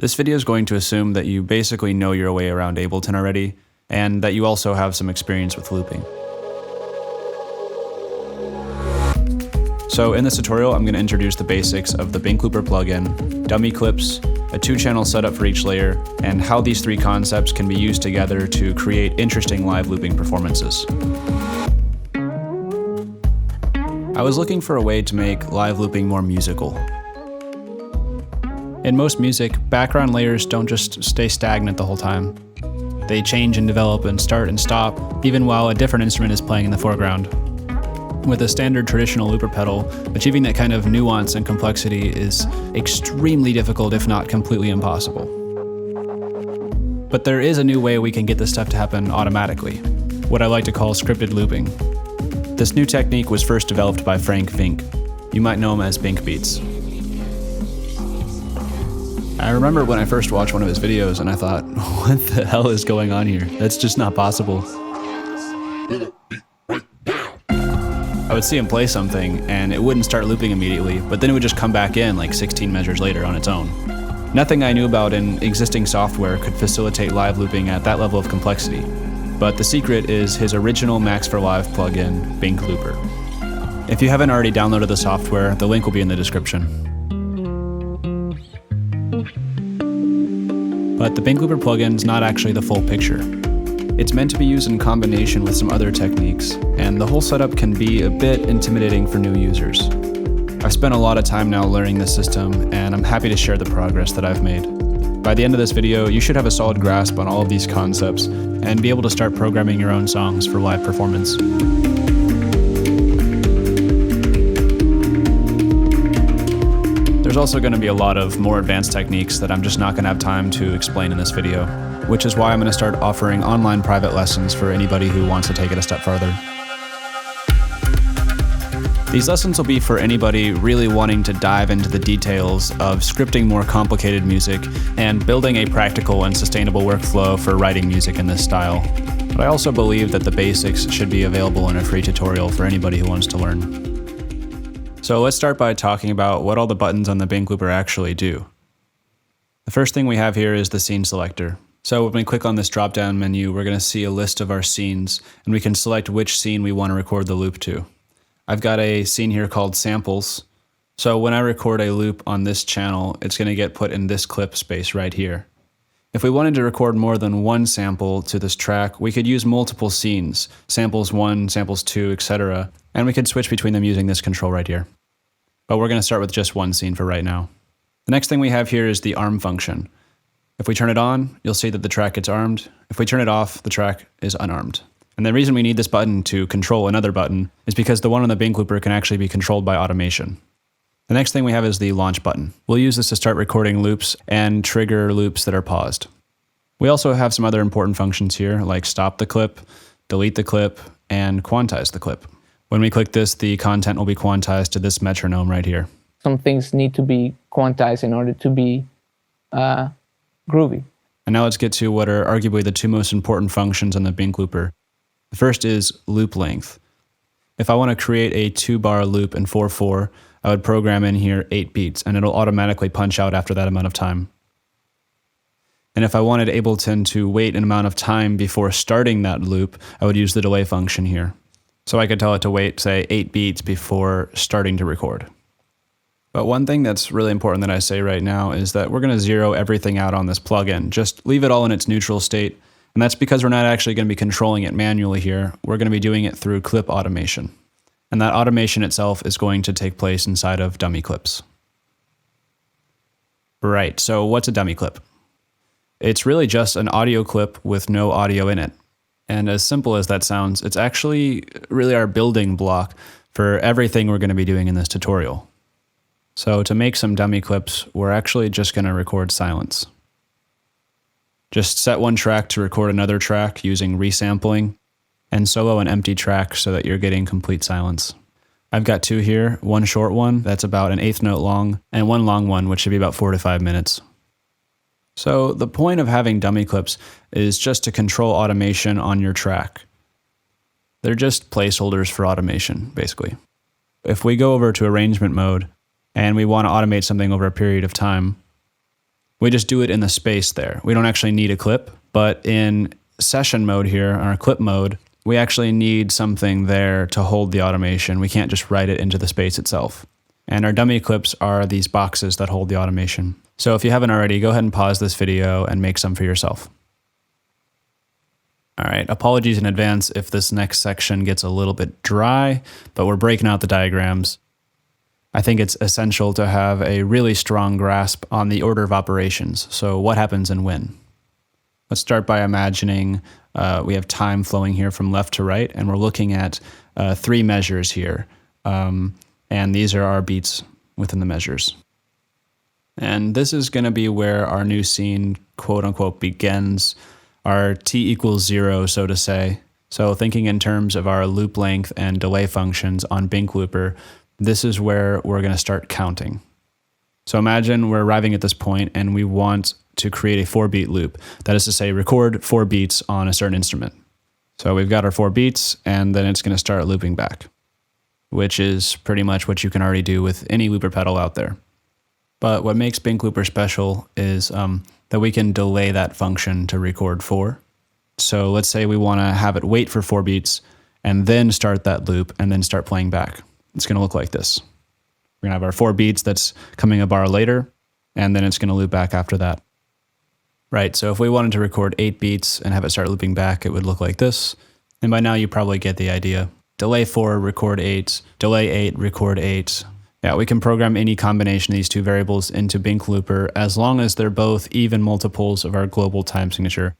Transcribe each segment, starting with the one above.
This video is going to assume that you basically know your way around Ableton already, and that you also have some experience with looping. So in this tutorial, I'm going to introduce the basics of the BINK Looper plugin, dummy clips, a 2-channel setup for each layer, and how these 3 concepts can be used together to create interesting live looping performances. I was looking for a way to make live looping more musical. In most music, background layers don't just stay stagnant the whole time. They change and develop and start and stop, even while a different instrument is playing in the foreground. With a standard traditional looper pedal, achieving that kind of nuance and complexity is extremely difficult, if not completely impossible. But there is a new way we can get this stuff to happen automatically, what I like to call scripted looping. This new technique was first developed by Frank Vink. You might know him as BINK Beats. I remember when I first watched one of his videos and I thought, what the hell is going on here? That's just not possible. I would see him play something and it wouldn't start looping immediately, but then it would just come back in like 16 measures later on its own. Nothing I knew about in existing software could facilitate live looping at that level of complexity, but the secret is his original Max for Live plugin, BINK Looper. If you haven't already downloaded the software, the link will be in the description. But the BINK Looper plugin is not actually the full picture. It's meant to be used in combination with some other techniques, and the whole setup can be a bit intimidating for new users. I've spent a lot of time now learning this system, and I'm happy to share the progress that I've made. By the end of this video, you should have a solid grasp on all of these concepts, and be able to start programming your own songs for live performance. There's also going to be a lot of more advanced techniques that I'm just not going to have time to explain in this video, which is why I'm going to start offering online private lessons for anybody who wants to take it a step farther. These lessons will be for anybody really wanting to dive into the details of scripting more complicated music and building a practical and sustainable workflow for writing music in this style. But I also believe that the basics should be available in a free tutorial for anybody who wants to learn. So let's start by talking about what all the buttons on the BINK Looper actually do. The first thing we have here is the scene selector. So when we click on this drop-down menu, we're going to see a list of our scenes, and we can select which scene we want to record the loop to. I've got a scene here called samples. So when I record a loop on this channel, it's going to get put in this clip space right here. If we wanted to record more than one sample to this track, we could use multiple scenes, samples 1, samples 2, etc., and we could switch between them using this control right here. But we're going to start with just one scene for right now. The next thing we have here is the arm function. If we turn it on, you'll see that the track gets armed. If we turn it off, the track is unarmed. And the reason we need this button to control another button is because the one on the BINK Looper can actually be controlled by automation. The next thing we have is the launch button. We'll use this to start recording loops and trigger loops that are paused. We also have some other important functions here, like stop the clip, delete the clip, and quantize the clip. When we click this, the content will be quantized to this metronome right here. Some things need to be quantized in order to be groovy. And now let's get to what are arguably the 2 most important functions on the BINK Looper. The first is loop length. If I want to create a 2-bar loop in 4/4, I would program in here 8 beats, and it'll automatically punch out after that amount of time. And if I wanted Ableton to wait an amount of time before starting that loop, I would use the delay function here. So I could tell it to wait, say, 8 beats before starting to record. But one thing that's really important that I say right now is that we're going to zero everything out on this plugin. Just leave it all in its neutral state. And that's because we're not actually going to be controlling it manually here. We're going to be doing it through clip automation. And that automation itself is going to take place inside of dummy clips. Right, so what's a dummy clip? It's really just an audio clip with no audio in it. And as simple as that sounds, it's actually really our building block for everything we're going to be doing in this tutorial. So to make some dummy clips, we're actually just going to record silence. Just set one track to record another track using resampling, and solo an empty track so that you're getting complete silence. I've got 2 here, one short one that's about an 1/8 note long, and one long one which should be about 4 to 5 minutes. So the point of having dummy clips is just to control automation on your track. They're just placeholders for automation, basically. If we go over to arrangement mode and we want to automate something over a period of time, We just do it in the space there. We don't actually need a clip, but in session mode here, our clip mode, we actually need something there to hold the automation. We can't just write it into the space itself. And our dummy clips are these boxes that hold the automation. So if you haven't already, go ahead and pause this video and make some for yourself. All right, apologies in advance if this next section gets a little bit dry, but we're breaking out the diagrams. I think it's essential to have a really strong grasp on the order of operations. So what happens and when? Let's start by imagining we have time flowing here from left to right, and we're looking at 3 measures here. And these are our beats within the measures. And this is going to be where our new scene, quote unquote, begins, our t equals 0, so to say. So thinking in terms of our loop length and delay functions on BINK Looper, this is where we're going to start counting. So imagine we're arriving at this point and we want to create a 4-beat loop. That is to say, record 4 beats on a certain instrument. So we've got our 4 beats, and then it's going to start looping back, which is pretty much what you can already do with any looper pedal out there. But what makes BINK Looper special is that we can delay that function to record 4. So let's say we want to have it wait for 4 beats and then start that loop and then start playing back. It's going to look like this. We're going to have our 4 beats that's coming a bar later, and then it's going to loop back after that. Right, so if we wanted to record 8 beats and have it start looping back, it would look like this. And by now you probably get the idea. Delay 4, record 8, delay 8, record 8. Yeah, we can program any combination of these 2 variables into BINK Looper as long as they're both even multiples of our global time signature.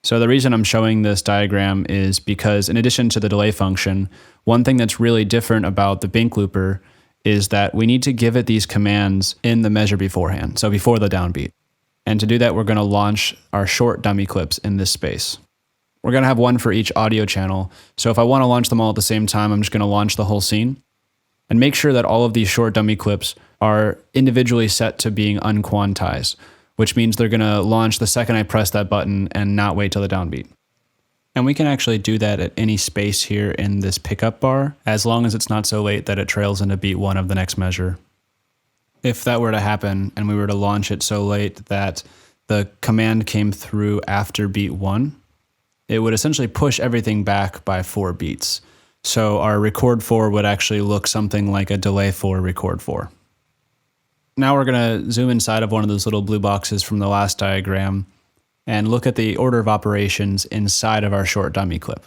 So the reason I'm showing this diagram is because in addition to the delay function, one thing that's really different about the BINK Looper is that we need to give it these commands in the measure beforehand, so before the downbeat. And to do that, we're going to launch our short dummy clips in this space. We're going to have one for each audio channel. So if I want to launch them all at the same time, I'm just going to launch the whole scene and make sure that all of these short dummy clips are individually set to being unquantized, which means they're going to launch the second I press that button and not wait till the downbeat. And we can actually do that at any space here in this pickup bar, as long as it's not so late that it trails into beat 1 of the next measure. If that were to happen and we were to launch it so late that the command came through after beat 1, it would essentially push everything back by 4 beats. So our record 4 would actually look something like a delay 4, record 4. Now we're going to zoom inside of one of those little blue boxes from the last diagram and look at the order of operations inside of our short dummy clip.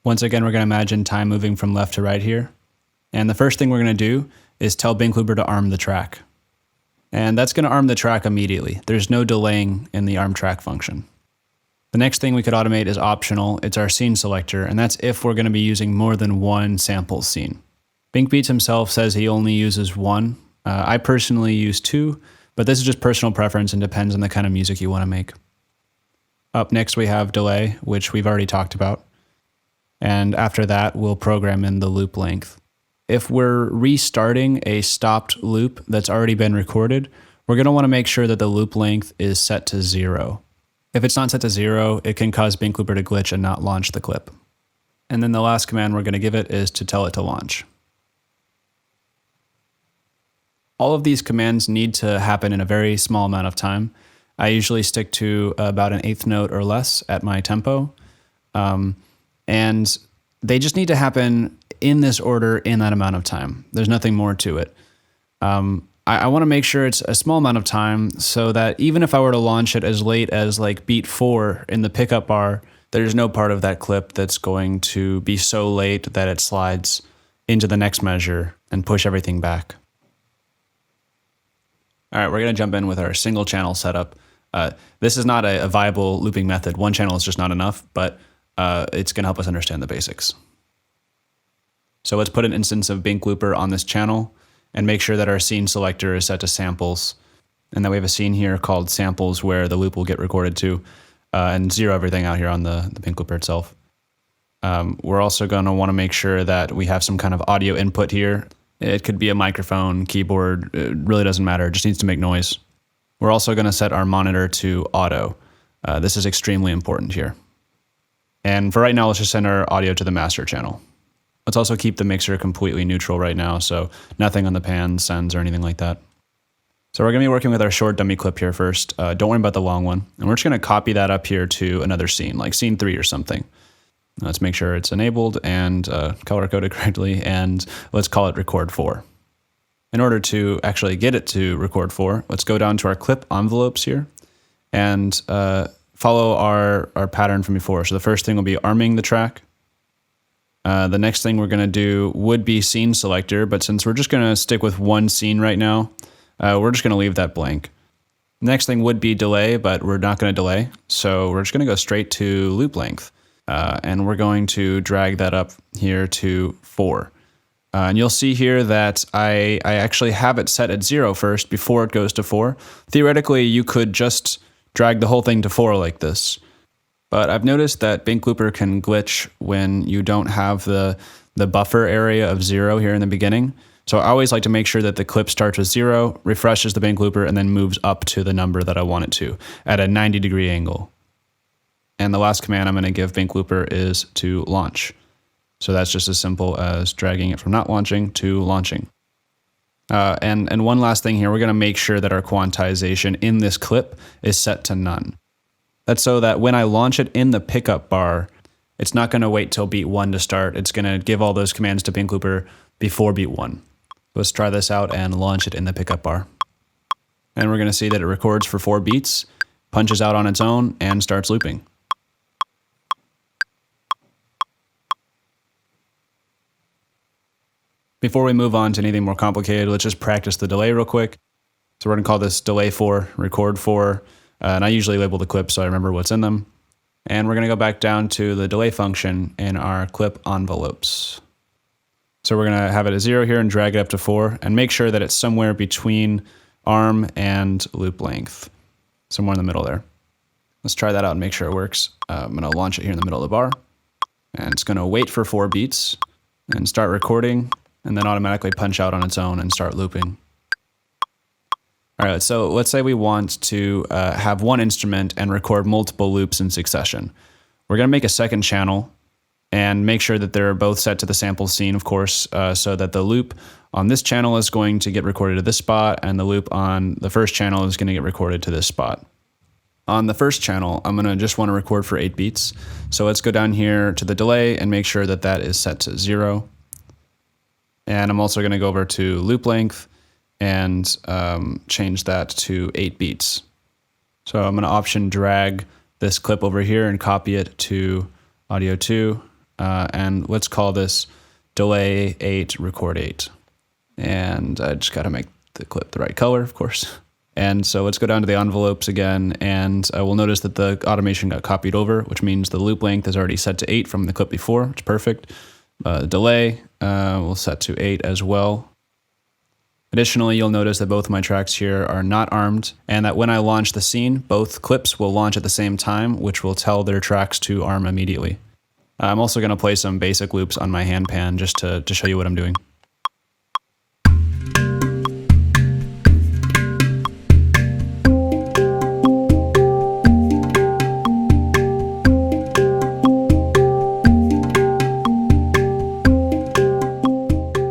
Once again, we're going to imagine time moving from left to right here. And the first thing we're going to do is tell BINK Looper to arm the track. And that's going to arm the track immediately. There's no delaying in the arm track function. The next thing we could automate is optional. It's our scene selector, and that's if we're going to be using more than one sample scene. BINK Beats himself says he only uses 1. I personally use 2, but this is just personal preference and depends on the kind of music you want to make. Up next we have delay, which we've already talked about. And after that, we'll program in the loop length. If we're restarting a stopped loop that's already been recorded, we're going to want to make sure that the loop length is set to 0. If it's not set to 0, it can cause BINK Looper to glitch and not launch the clip. And then the last command we're going to give it is to tell it to launch. All of these commands need to happen in a very small amount of time. I usually stick to about an 1/8 note or less at my tempo. And they just need to happen in this order in that amount of time. There's nothing more to it. I want to make sure it's a small amount of time so that even if I were to launch it as late as like beat 4 in the pickup bar, there's no part of that clip that's going to be so late that it slides into the next measure and push everything back. All right, we're going to jump in with our single channel setup. This is not a viable looping method. One channel is just not enough, but it's going to help us understand the basics. So let's put an instance of BINK Looper on this channel and make sure that our scene selector is set to samples, and that we have a scene here called samples where the loop will get recorded to, and zero everything out here on the BINK Looper itself. We're also going to want to make sure that we have some kind of audio input here. It could be a microphone, keyboard, it really doesn't matter, it just needs to make noise. We're also going to set our monitor to auto. This is extremely important here. And for right now, let's just send our audio to the master channel. Let's also keep the mixer completely neutral right now, so nothing on the pan, sends, or anything like that. So we're going to be working with our short dummy clip here first. Don't worry about the long one. And we're just going to copy that up here to another scene, like scene 3 or something. Let's make sure it's enabled and color coded correctly, and let's call it record 4. In order to actually get it to record 4, let's go down to our clip envelopes here and follow our pattern from before. So the first thing will be arming the track. The next thing we're going to do would be scene selector, but since we're just going to stick with one scene right now, we're just going to leave that blank. Next thing would be delay, but we're not going to delay. So we're just going to go straight to loop length. And we're going to drag that up here to 4. And you'll see here that I actually have it set at 0 first before it goes to 4. Theoretically, you could just drag the whole thing to 4 like this. But I've noticed that BINK Looper can glitch when you don't have the buffer area of 0 here in the beginning. So I always like to make sure that the clip starts with 0, refreshes the BINK Looper, and then moves up to the number that I want it to at a 90-degree angle. And the last command I'm going to give BINK Looper is to launch. So that's just as simple as dragging it from not launching to launching. And one last thing here, we're going to make sure that our quantization in this clip is set to none. That's so that when I launch it in the pickup bar, it's not going to wait till beat 1 to start. It's going to give all those commands to BINK Looper before beat 1. Let's try this out and launch it in the pickup bar. And we're going to see that it records for 4 beats, punches out on its own, and starts looping. Before we move on to anything more complicated, let's just practice the delay real quick. So we're going to call this delay 4, record 4, and I usually label the clips so I remember what's in them. And we're going to go back down to the delay function in our clip envelopes. So we're going to have it at 0 here and drag it up to 4, and make sure that it's somewhere between arm and loop length, somewhere in the middle there. Let's try that out and make sure it works. I'm going to launch it here in the middle of the bar, and it's going to wait for 4 beats and start recording, and then automatically punch out on its own and start looping. All right, so let's say we want to have one instrument and record multiple loops in succession. We're going to make a second channel and make sure that they're both set to the sample scene, of course, so that the loop on this channel is going to get recorded to this spot, and the loop on the first channel is going to get recorded to this spot. On the first channel, I'm going to just want to record for 8 beats. So let's go down here to the delay and make sure that that is set to 0. And I'm also going to go over to loop length and change that to 8 beats. So I'm going to option drag this clip over here and copy it to audio 2. And let's call this delay 8, record 8. And I just got to make the clip the right color, of course. And so let's go down to the envelopes again, and we'll notice that the automation got copied over, which means the loop length is already set to 8 from the clip before, which is perfect. Delay we'll set to 8 as well. Additionally, you'll notice that both of my tracks here are not armed, and that when I launch the scene, both clips will launch at the same time, which will tell their tracks to arm immediately. I'm also going to play some basic loops on my handpan just to show you what I'm doing.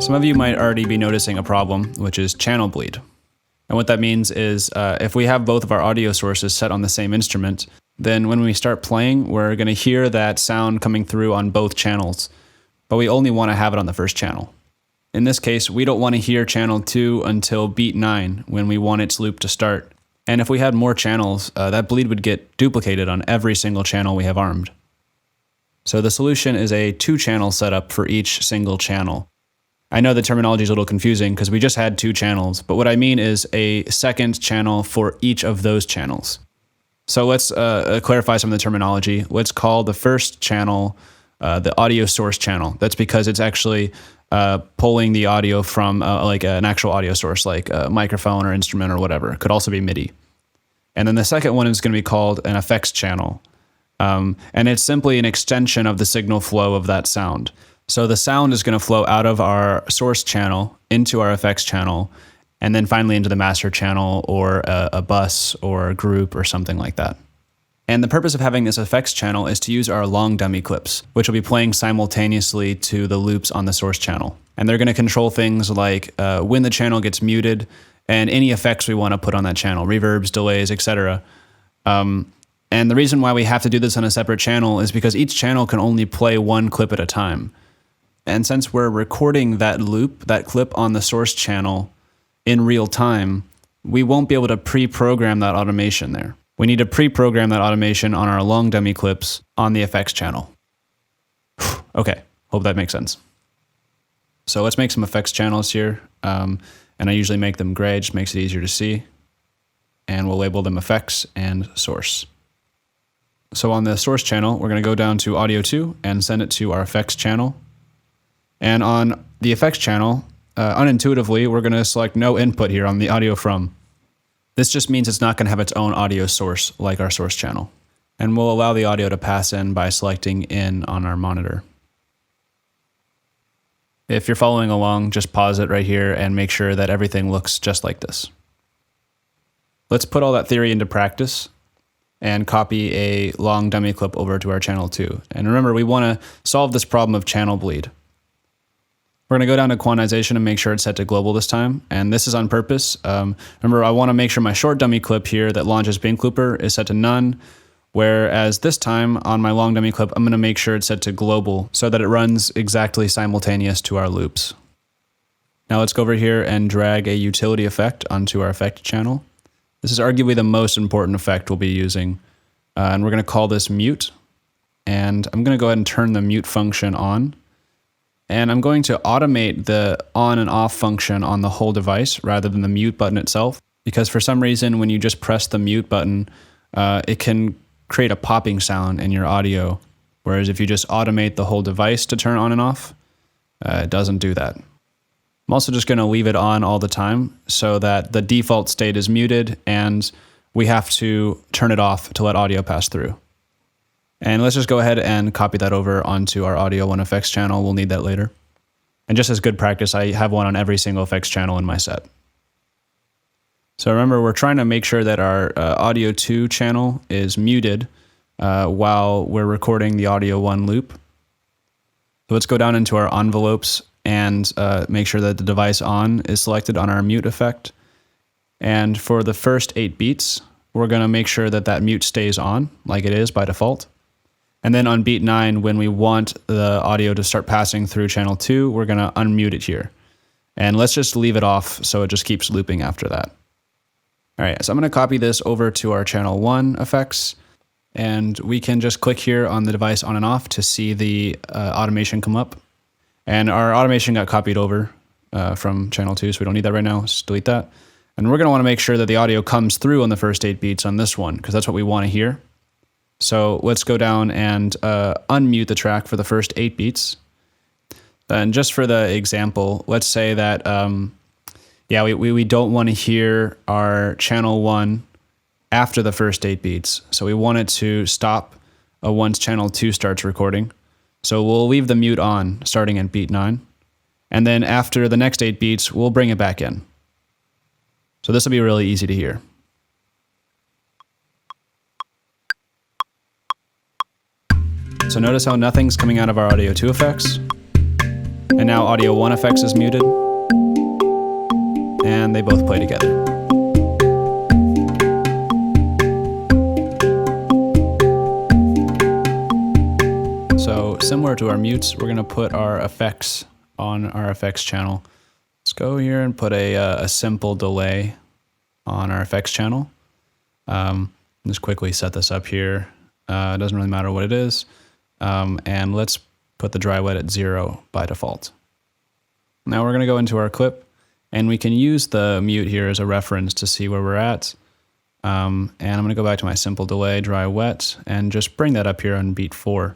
Some of you might already be noticing a problem, which is channel bleed. And what that means is if we have both of our audio sources set on the same instrument, then when we start playing, we're going to hear that sound coming through on both channels, but we only want to have it on the first channel. In this case, we don't want to hear channel 2 until beat 9 when we want its loop to start. And if we had more channels, that bleed would get duplicated on every single channel we have armed. So the solution is a 2-channel setup for each single channel. I know the terminology is a little confusing because we just had 2 channels, but what I mean is a second channel for each of those channels. So let's clarify some of the terminology. Let's call the first channel the audio source channel. That's because it's actually pulling the audio from like an actual audio source, like a microphone or instrument or whatever. It could also be MIDI. And then the second one is going to be called an effects channel. And it's simply an extension of the signal flow of that sound. So the sound is going to flow out of our source channel into our effects channel, and then finally into the master channel or a bus or a group or something like that. And the purpose of having this effects channel is to use our long dummy clips, which will be playing simultaneously to the loops on the source channel. And they're going to control things like when the channel gets muted and any effects we want to put on that channel, reverbs, delays, etc. And the reason why we have to do this on a separate channel is because each channel can only play one clip at a time. And since we're recording that loop, that clip on the source channel in real time, we won't be able to pre-program that automation there. We need to pre-program that automation on our long dummy clips on the effects channel. Okay, hope that makes sense. So let's make some effects channels here. And I usually make them gray, just makes it easier to see. And we'll label them effects and source. So on the source channel, we're going to go down to audio 2 and send it to our effects channel. And on the effects channel, unintuitively, we're going to select no input here on the audio from. This just means it's not going to have its own audio source like our source channel. And we'll allow the audio to pass in by selecting in on our monitor. If you're following along, just pause it right here and make sure that everything looks just like this. Let's put all that theory into practice and copy a long dummy clip over to our channel 2. And remember, we want to solve this problem of channel bleed. We're going to go down to quantization and make sure it's set to global this time. And this is on purpose. Remember, I want to make sure my short dummy clip here that launches BINK Looper is set to none. Whereas this time on my long dummy clip, I'm going to make sure it's set to global so that it runs exactly simultaneous to our loops. Now let's go over here and drag a utility effect onto our effect channel. This is arguably the most important effect we'll be using. And we're going to call this mute. And I'm going to go ahead and turn the mute function on. And I'm going to automate the on and off function on the whole device rather than the mute button itself. Because for some reason, when you just press the mute button, it can create a popping sound in your audio. Whereas if you just automate the whole device to turn on and off, it doesn't do that. I'm also just going to leave it on all the time so that the default state is muted and we have to turn it off to let audio pass through. And let's just go ahead and copy that over onto our audio 1 effects channel. We'll need that later. And just as good practice, I have one on every single effects channel in my set. So remember, we're trying to make sure that our audio 2 channel is muted while we're recording the audio 1 loop. So let's go down into our envelopes and make sure that the device on is selected on our mute effect. And for the first 8 beats, we're going to make sure that that mute stays on like it is by default. And then on beat 9, when we want the audio to start passing through channel 2, we're going to unmute it here. And let's just leave it off so it just keeps looping after that. All right, so I'm going to copy this over to our channel 1 effects. And we can just click here on the device on and off to see the automation come up. And our automation got copied over from channel 2, so we don't need that right now. Just delete that. And we're going to want to make sure that the audio comes through on the first 8 beats on this one, because that's what we want to hear. So let's go down and unmute the track for the first 8 beats. And just for the example, let's say that, we don't want to hear our channel 1 after the first 8 beats. So we want it to stop once channel 2 starts recording. So we'll leave the mute on starting at beat 9. And then after the next 8 beats, we'll bring it back in. So this will be really easy to hear. So notice how nothing's coming out of our audio 2 effects. And now audio 1 effects is muted. And they both play together. So similar to our mutes, we're going to put our effects on our effects channel. Let's go here and put a simple delay on our effects channel. Just quickly set this up here. It doesn't really matter what it is. And let's put the dry wet at 0 by default. Now we're going to go into our clip, and we can use the mute here as a reference to see where we're at. And I'm going to go back to my simple delay, dry wet, and just bring that up here on beat 4.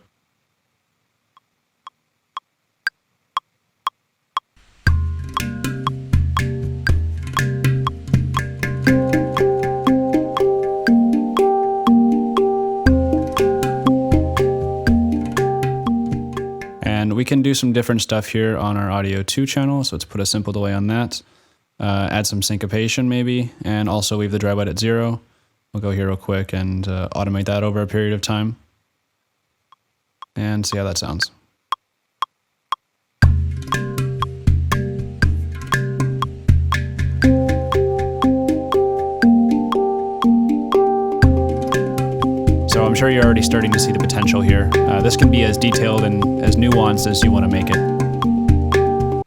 And we can do some different stuff here on our audio 2 channel. So let's put a simple delay on that. Add some syncopation maybe, and also leave the dry wet at 0. We'll go here real quick and automate that over a period of time. And see how that sounds. I'm sure you're already starting to see the potential here. This can be as detailed and as nuanced as you want to make it.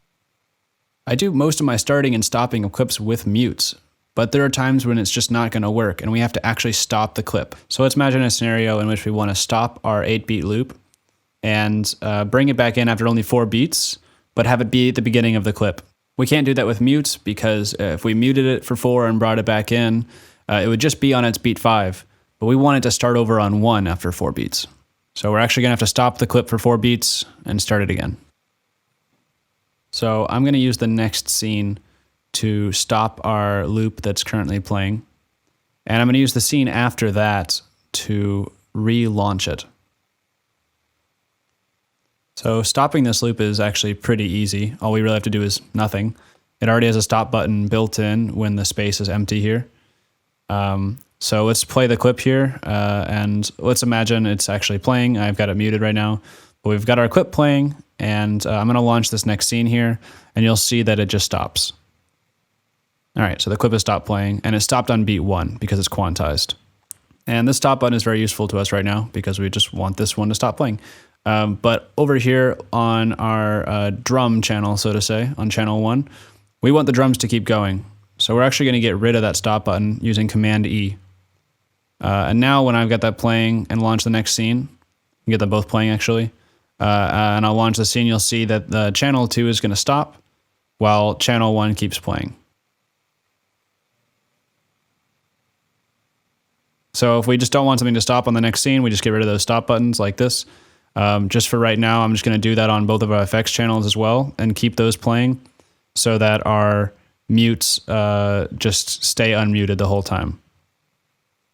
I do most of my starting and stopping of clips with mutes, but there are times when it's just not going to work and we have to actually stop the clip. So let's imagine a scenario in which we want to stop our 8-beat loop and bring it back in after only 4 beats, but have it be at the beginning of the clip. We can't do that with mutes because if we muted it for 4 and brought it back in, it would just be on its beat 5, but we want it to start over on 1 after 4 beats. So we're actually going to have to stop the clip for 4 beats and start it again. So I'm going to use the next scene to stop our loop that's currently playing. And I'm going to use the scene after that to relaunch it. So stopping this loop is actually pretty easy. All we really have to do is nothing. It already has a stop button built in when the space is empty here. So let's play the clip here, and let's imagine it's actually playing. I've got it muted right now, but we've got our clip playing, and I'm going to launch this next scene here, and you'll see that it just stops. All right, so the clip has stopped playing, and it stopped on beat 1 because it's quantized. And this stop button is very useful to us right now because we just want this one to stop playing. But over here on our drum channel, so to say, on channel 1, we want the drums to keep going. So we're actually going to get rid of that stop button using Command E. And now when I've got that playing and launch the next scene, you get them both playing actually, and I'll launch the scene, you'll see that the channel 2 is going to stop while channel 1 keeps playing. So if we just don't want something to stop on the next scene, we just get rid of those stop buttons like this. Just for right now, I'm just going to do that on both of our effects channels as well and keep those playing so that our mutes just stay unmuted the whole time.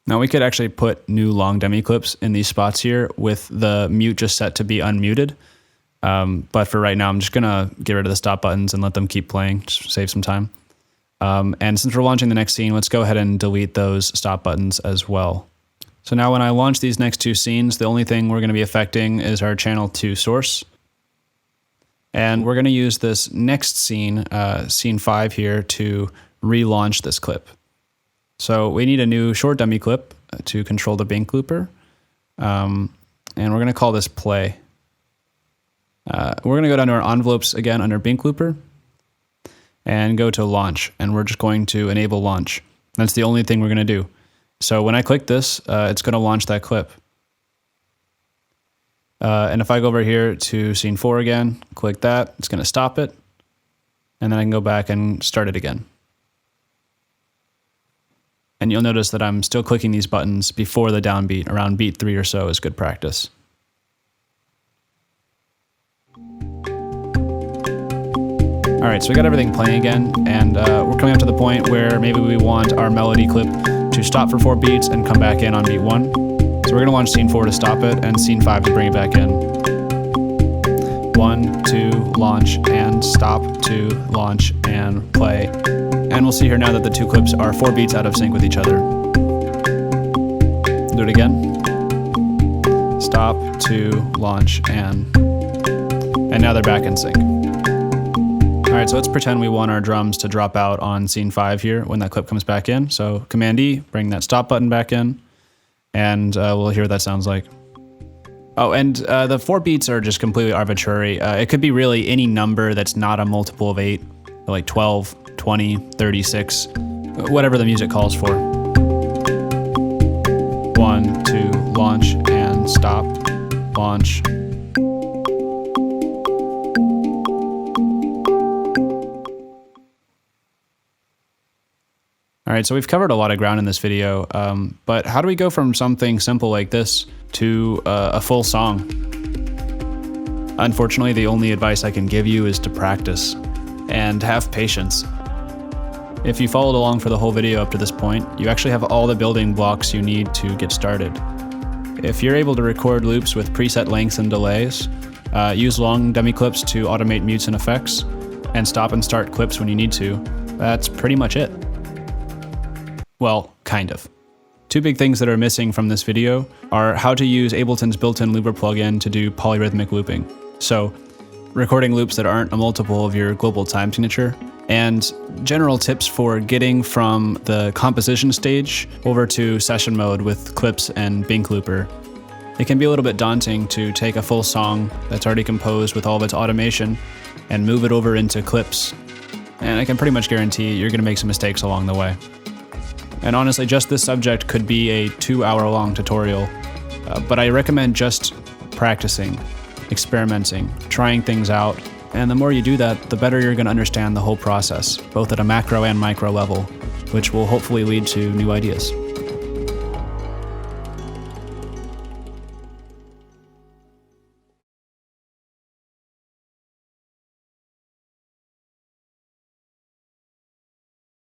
Now we could actually put new long demi clips in these spots here with the mute just set to be unmuted. But for right now, I'm just going to get rid of the stop buttons and let them keep playing, just save some time. And since we're launching the next scene, let's go ahead and delete those stop buttons as well. So now when I launch these next 2 scenes, the only thing we're going to be affecting is our channel 2 source. And we're going to use this next scene, scene 5 here, to relaunch this clip. So we need a new short dummy clip to control the BINK Looper. And we're going to call this play. We're going to go down to our envelopes again under BINK Looper and go to launch. And we're just going to enable launch. That's the only thing we're going to do. So when I click this, it's going to launch that clip. And if I go over here to scene 4 again, click that, it's going to stop it. And then I can go back and start it again. And you'll notice that I'm still clicking these buttons before the downbeat. Around beat 3 or so is good practice. All right, so we got everything playing again, and we're coming up to the point where maybe we want our melody clip to stop for 4 beats and come back in on beat 1. So we're going to launch scene 4 to stop it and scene 5 to bring it back in. 1, 2, launch, and stop, 2, launch, and play. And we'll see here now that the 2 clips are 4 beats out of sync with each other. Do it again. Stop, 2, launch, and now they're back in sync. All right, so let's pretend we want our drums to drop out on scene 5 here when that clip comes back in. So Command E, bring that stop button back in, and we'll hear what that sounds like. Oh, and the 4 beats are just completely arbitrary. It could be really any number that's not a multiple of 8, like 12, 20, 36, whatever the music calls for. 1, 2, launch, and stop, launch. All right, so we've covered a lot of ground in this video, but how do we go from something simple like this to a full song? Unfortunately, the only advice I can give you is to practice and have patience. If you followed along for the whole video up to this point, you actually have all the building blocks you need to get started. If you're able to record loops with preset lengths and delays, use long dummy clips to automate mutes and effects, and stop and start clips when you need to, that's pretty much it. Well, kind of. 2 big things that are missing from this video are how to use Ableton's built-in looper plugin to do polyrhythmic looping. So, recording loops that aren't a multiple of your global time signature, and general tips for getting from the composition stage over to session mode with clips and BINK Looper It can be a little bit daunting to take a full song that's already composed with all of its automation and move it over into clips. And I can pretty much guarantee you're going to make some mistakes along the way. And honestly, just this subject could be a 2-hour-long tutorial, but I recommend just practicing, experimenting, trying things out. And the more you do that, the better you're going to understand the whole process, both at a macro and micro level, which will hopefully lead to new ideas.